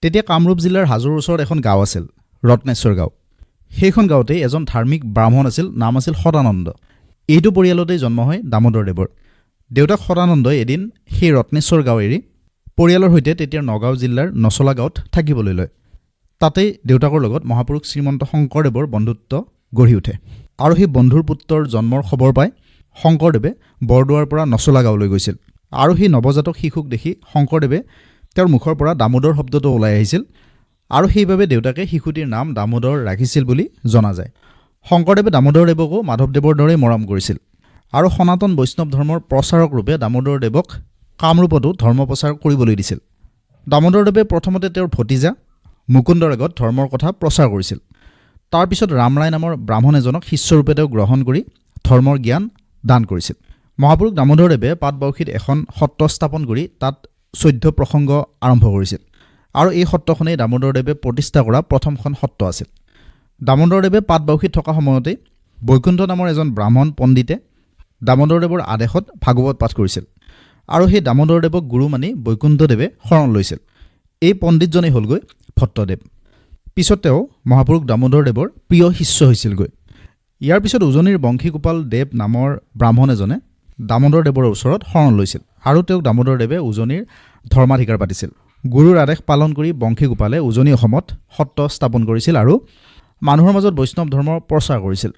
তেতিয়া কামৰূপ জিলাৰ হাজোৰ ওচৰত এখন গাঁও আছিল, ৰত্নেশ্বৰ গাঁও। সেইখন গাঁৱতে এজন ধাৰ্মিক ব্ৰাহ্মণ আছিল, নাম আছিল সদানন্দ। এইটো পৰিয়ালতেই জন্ম হয় দামোদৰদেৱৰ। দেউতাক সদানন্দই এদিন সেই ৰত্নেশ্বৰ গাঁও এৰি পৰিয়ালৰ সৈতে তেতিয়াৰ নগাঁও জিলাৰ নচলা গাঁৱত থাকিবলৈ লয়। তাতেই দেউতাকৰ লগত মহাপুৰুষ শ্ৰীমন্ত শংকৰদেৱৰ বন্ধুত্ব গঢ়ি উঠে। আৰু সেই বন্ধুৰ পুত্ৰৰ জন্মৰ খবৰ পাই শংকৰদেৱে বৰদোৱাৰ পৰা নচলা গাঁৱলৈ গৈছিল। আৰু সেই নৱজাতক শিশুক দেখি শংকৰদেৱে তেওঁৰ মুখৰ পৰা দামোদৰ শব্দটো ওলাই আহিছিল, আৰু সেইবাবে দেউতাকে শিশুটিৰ নাম দামোদৰ ৰাখিছিল বুলি জনা যায়। শংকৰদেৱে দামোদৰদেৱকো মাধৱদেৱৰ দৰেই মৰম কৰিছিল, আৰু সনাতন বৈষ্ণৱ ধৰ্মৰ প্ৰচাৰক ৰূপে দামোদৰদেৱক কামৰূপতো ধৰ্ম প্ৰচাৰ কৰিবলৈ দিছিল। দামোদৰদেৱে প্ৰথমতে তেওঁৰ ভতিজা মুকুন্দৰ আগত ধৰ্মৰ কথা প্ৰচাৰ কৰিছিল। তাৰ পিছত ৰামৰাই নামৰ ব্ৰাহ্মণ এজনক শিষ্যৰূপে তেওঁ গ্ৰহণ কৰি ধৰ্মৰ জ্ঞান দান কৰিছিল। মহাপুৰুষ দামোদৰদেৱে পাটবাউসীত এখন সত্ৰ স্থাপন কৰি তাত 14 প্ৰসংগ আৰম্ভ কৰিছিল, আৰু এই সত্ৰখনেই দামোদৰদেৱে প্ৰতিষ্ঠা কৰা প্ৰথমখন সত্ৰ আছিল। দামোদৰদেৱে পাটবাউসীত থকা সময়তেই বৈকুণ্ঠ নামৰ এজন ব্ৰাহ্মণ পণ্ডিতে দামোদৰদেৱৰ আদেশত ভাগৱত পাঠ কৰিছিল, আৰু সেই দামোদৰদেৱক গুৰু মানি বৈকুণ্ঠদেৱে শৰণ লৈছিল। এই পণ্ডিতজনেই হ'লগৈ ভট্টদেৱ। পিছত তেওঁ মহাপুৰুষ দামোদৰদেৱৰ প্ৰিয় শিষ্য হৈছিলগৈ। ইয়াৰ পিছত উজনিৰ বংশীগোপাল দেৱ নামৰ ব্ৰাহ্মণ এজনে দামোদৰদেৱৰ ওচৰত শৰণ লৈছিল, আৰু তেওঁক দামোদৰদেৱে উজনিৰ ধৰ্মাধিকাৰ পাতিছিল। গুৰুৰ আদেশ পালন কৰি বংশীগোপালে উজনি অসমত সত্ৰ স্থাপন কৰিছিল আৰু মানুহৰ মাজত বৈষ্ণৱ ধৰ্মৰ প্ৰচাৰ কৰিছিল।